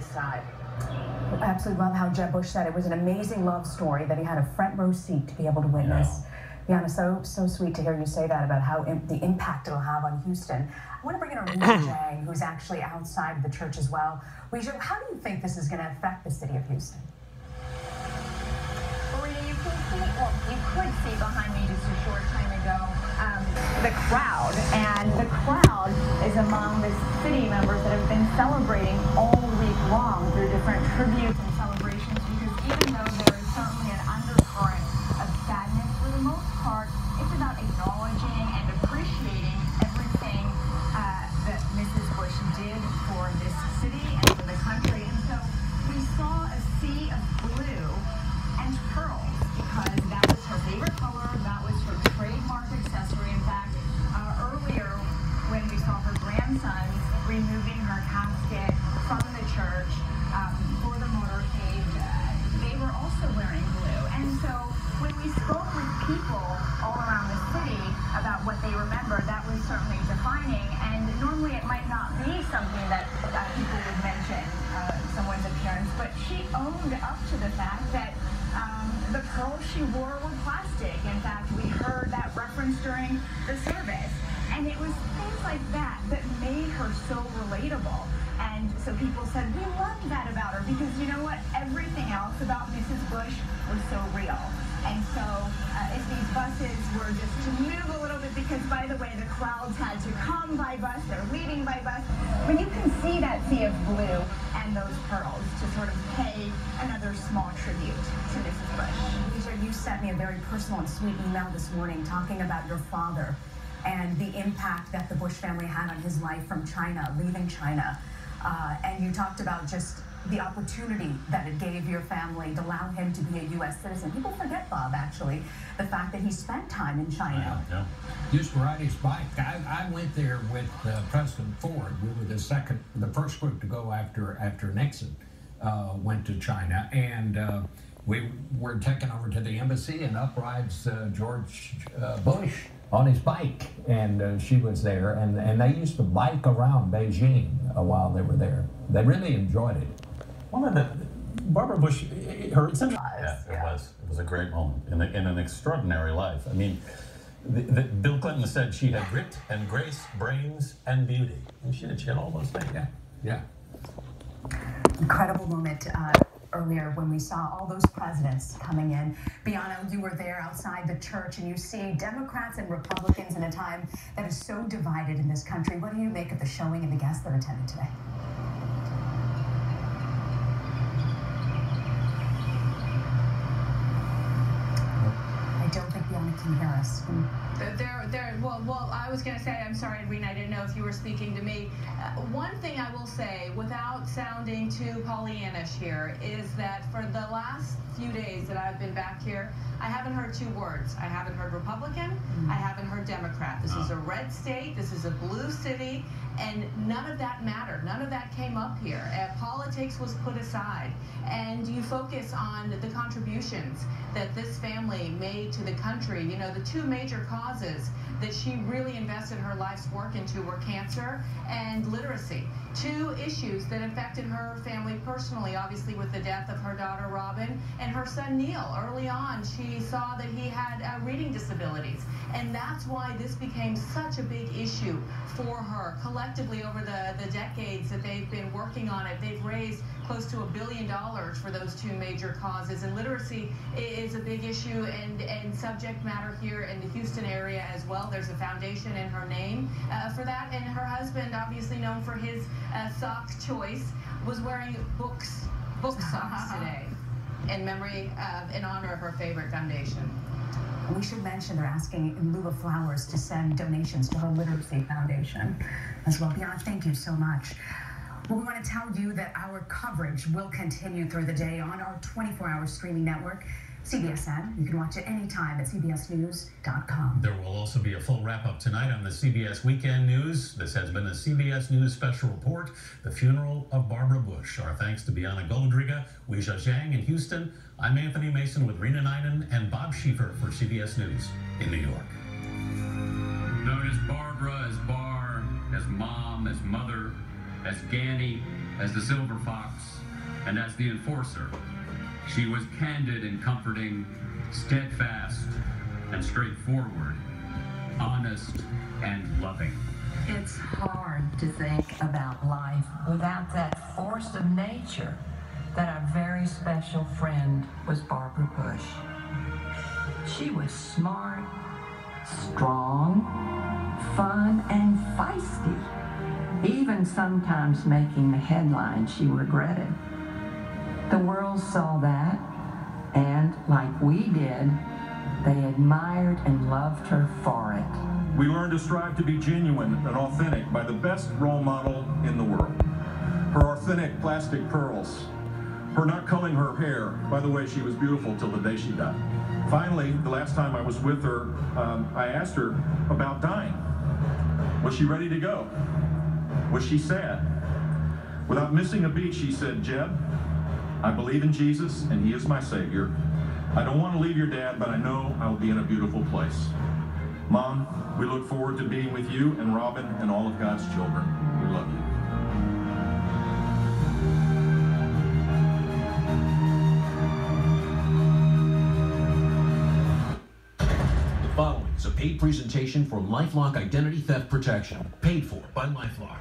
his side. I absolutely love how Jeb Bush said it was an amazing love story that he had a front row seat to be able to witness. Yeah, so sweet to hear you say that about how the impact it'll have on Houston. I want to bring in our Weijia Zhang, who's actually outside of the church as well. Weijia, how do you think this is going to affect the city of Houston? Maria, you could see behind me just a short time ago the crowd, and the crowd is among the city members that have been celebrating all week long through different tributes and celebrations, because even though there is certainly an undercurrent of sadness, for the most part, it's about acknowledging and appreciating everything that Mrs. Bush did for this city and for the country. And so we saw a sea of blue and pearls, because that was her favorite color, that was her trademark accessory. In fact, earlier when we saw her grandsons removing her casket from the church for the motorcade, they were also wearing blue. And so when we spoke with people all around the city about what they remember, that was certainly defining. And normally it might not be something that people would mention, someone's appearance, but she owned up to the fact that the pearls she wore were plastic. In fact, we heard that reference during the service. And it was things like that that made her so relatable. And so people said, we loved that about her, because you know what? Everything else about Mrs. Bush was so real. And so if these buses were just to move a little bit, because by the way, the crowds had to come by bus, they're leaving by bus. When you can see that sea of blue and those pearls to sort of pay another small tribute to Mrs. Bush. Weijia, you sent me a very personal and sweet email this morning talking about your father and the impact that the Bush family had on his life from China, leaving China. And you talked about just the opportunity that it gave your family to allow him to be a U.S. citizen. People forget, Bob, actually, the fact that he spent time in China. Used to ride his bike. I went there with President Ford. We were the first group to go after Nixon went to China. And we were taken over to the embassy, and up rides George Bush on his bike, and she was there, and they used to bike around Beijing while they were there. They really enjoyed it. One of the Barbara Bush, her essential. Yeah, it was a great moment in an extraordinary life. I mean, Bill Clinton said she had grit and grace, brains and beauty, and she had all those things. Yeah. Incredible moment. Earlier when we saw all those presidents coming in. Bianna, you were there outside the church, and you see Democrats and Republicans in a time that is so divided in this country. What do you make of the showing and the guests that attended today? I don't think Bianna can hear us. Well, I was going to say, I'm sorry, Edwina, I didn't know if you were speaking to me. One thing I will say, without sounding too Pollyannish here, is that for the last few days that I've been back here, I haven't heard two words. I haven't heard Republican, I haven't heard Democrat. This is a red state, this is a blue city, and none of that mattered. None of that came up here. Politics was put aside, and you focus on the contributions that this family made to the country. You know, the two major causes that she really invested her life's work into were cancer and literacy. Two issues that affected her family personally, obviously with the death of her daughter Robin and her son Neil. Early on, she saw that he had reading disabilities, and that's why this became such a big issue for her. Collectively, over the decades that they've been working on it, they've raised close to $1 billion for those two major causes, and literacy is a big issue and subject matter here in the Houston area as well. There's a foundation in her name for that, and her husband, obviously known for his sock choice, was wearing book socks today in honor of her favorite foundation. We should mention they're asking, in lieu of flowers, to send donations to her Literacy Foundation as well. Bianna, thank you so much. Well, we want to tell you that our coverage will continue through the day on our 24-hour streaming network, CBSN. You can watch it anytime at cbsnews.com. There will also be a full wrap-up tonight on the CBS Weekend News. This has been a CBS News special report, the funeral of Barbara Bush. Our thanks to Bianna Goldriga, Weijia Zhang in Houston. I'm Anthony Mason with Rena Ninen and Bob Schieffer for CBS News in New York. Known as Barbara, as Bar, as Mom, as Mother, as Ganny, as the Silver Fox, and as the enforcer. She was candid and comforting, steadfast and straightforward, honest and loving. It's hard to think about life without that force of nature that our very special friend was Barba Bush. She was smart, strong, fun, and feisty. Even sometimes making the headlines she regretted. The world saw that, and like we did, they admired and loved her for it. We learned to strive to be genuine and authentic by the best role model in the world. Her authentic plastic curls, her not culling her hair. By the way, she was beautiful till the day she died. Finally, the last time I was with her, I asked her about dying. Was she ready to go? Was she sad? Without missing a beat, she said, "Jeb, I believe in Jesus and he is my Savior. I don't want to leave your dad, but I know I'll be in a beautiful place. Mom, we look forward to being with you and Robin and all of God's children. We love you." The following is a paid presentation for LifeLock Identity Theft Protection, paid for by LifeLock.